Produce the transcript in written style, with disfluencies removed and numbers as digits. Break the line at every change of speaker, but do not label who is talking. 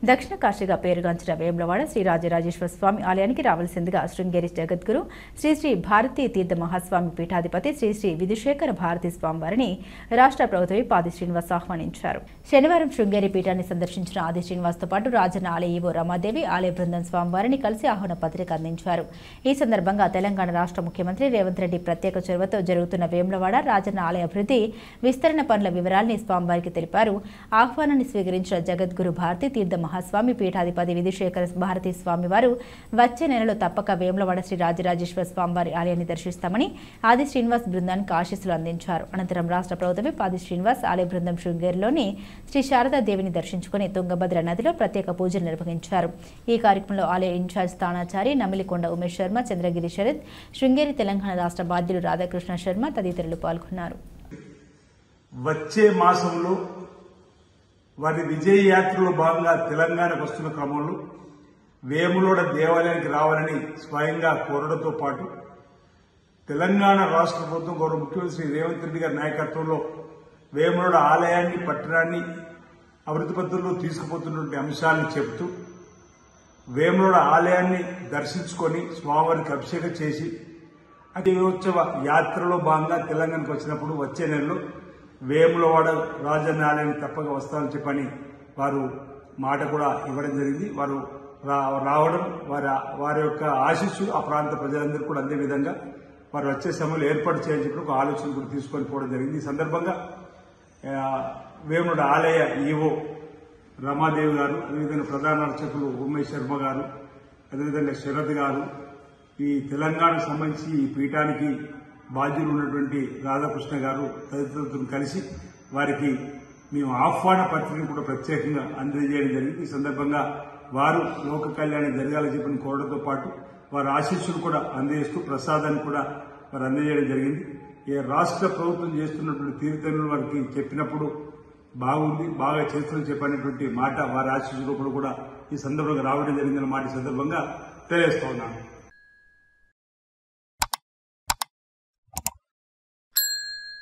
దక్షిణ కాశీగా పేరుగాంచిన వేములవాడ శ్రీ రాజరాజేశ్వర స్వామి ఆలయానికి రావాల్సిందిగా శృంగేరి జగద్గురు శ్రీ శ్రీ భారతీ తీర్థ మహాస్వామి పీఠాధిపతి శ్రీ శ్రీ విధుశేఖర భారతీ స్వామివారిని రాష్ట్ర ప్రభుత్వ ఆది శ్రీనివాస్ ఆహ్వానించారు. శనివారం శృంగేరి పీఠాన్ని సందర్శించిన ఆది శ్రీనివాస్తో పాటు రాజన్న ఆలయ ఈవో రమాదేవి ఆలయ బృందం స్వామివారిని కలిసి ఆహ్వాన పత్రిక అందించారు. ఈ సందర్భంగా తెలంగాణ రాష్ట్ర ముఖ్యమంత్రి రేవంత్ రెడ్డి ప్రత్యేక చొరవతో జరుగుతున్న వేములవాడ రాజన్న ఆలయ అభివృద్ధి విస్తరణ పనుల వివరాల్ని స్వామివారికి తెలిపారు. ఆహ్వానాన్ని స్వీకరించిన జగద్గురు భారతీ తీర్థ మహాస్వామి పీఠాధిపతి విధుశేఖర భారతీ స్వామివారు వచ్చే నెలలో తప్పక వేములవాడ శ్రీ రాజరాజేశ్వర స్వామివారి ఆలయాన్ని దర్శిస్తామని ఆది శ్రీనివాస్ బృందానికి ఆశీస్సులు అందించారు. అనంతరం రాష్ట్ర ప్రభుత్వ ఆది శ్రీనివాస్ ఆలయ బృందం శృంగేరిలోని శ్రీ శారదాదేవిని దర్శించుకుని తుంగభద్ర నదిలో ప్రత్యేక పూజలు నిర్వహించారు. ఈ కార్యక్రమంలో ఆలయ ఇన్ఛార్జ్ స్థానాచారి నమిలికొండ ఉమేష్ శర్మ, చంద్రగిరి శరత్, శృంగేరి తెలంగాణ రాష్ట్ర బాధ్యులు రాధాకృష్ణ శర్మ తదితరులు పాల్గొన్నారు.
వచ్చే మాసంలో వారి విజయ యాత్రలో భాగంగా తెలంగాణకు వస్తున్న క్రమంలో వేములవాడ దేవాలయానికి రావాలని స్వయంగా కోరడంతో పాటు తెలంగాణ రాష్ట్ర ప్రభుత్వం గౌరవ ముఖ్యమంత్రి శ్రీ రేవంత్ రెడ్డి గారి నాయకత్వంలో వేములవాడ ఆలయాన్ని పట్టణాన్ని అభివృద్ధి పద్ధతుల్లో తీసుకుపోతున్నటువంటి అంశాలను చెబుతూ వేములవాడ ఆలయాన్ని దర్శించుకొని స్వామివారికి అభిషేకం చేసి అతివోత్సవ యాత్రలో భాగంగా తెలంగాణకు వచ్చినప్పుడు వచ్చే నెలలో వేములవాడ రాజన్న ఆలయానికి తప్పక వస్తామని చెప్పని వారు మాట కూడా ఇవ్వడం జరిగింది. వారు రావడం వారి యొక్క ఆశీస్సులు ఆ ప్రాంత ప్రజలందరూ కూడా అందే విధంగా వారు వచ్చే సమయంలో ఏర్పాటు చేయాలని చెప్పి ఒక ఆలోచన కూడా తీసుకొని పోవడం జరిగింది. ఈ సందర్భంగా వేములవాడ ఆలయ ఈవో రమాదేవి గారు, అదేవిధంగా ప్రధాన అర్చకులు ఉమేష్ శర్మ గారు, అదేవిధంగా శరత్ గారు, ఈ తెలంగాణకు సంబంధించి ఈ పీఠానికి బాధ్యులు ఉన్నటువంటి రాధాకృష్ణ గారు తదితరులతో కలిసి వారికి మేము ఆహ్వాన పత్రికను కూడా ప్రత్యేకంగా అందజేయడం జరిగింది. ఈ సందర్భంగా వారు లోక కళ్యాణం జరగాలని చెప్పిన కోరడంతో పాటు వారి ఆశీస్సులు కూడా అందజేస్తూ ప్రసాదాన్ని కూడా వారు అందజేయడం జరిగింది. ఈ రాష్ట్ర ప్రభుత్వం చేస్తున్నటువంటి తీర్థనులు వారికి చెప్పినప్పుడు బాగుంది, బాగా చేస్తున్న చెప్పినటువంటి మాట వారి ఆశీస్సులు కూడా ఈ సందర్భంగా రావడం జరిగిందన్న మాట ఈ సందర్భంగా తెలియజేస్తా ఉన్నాను.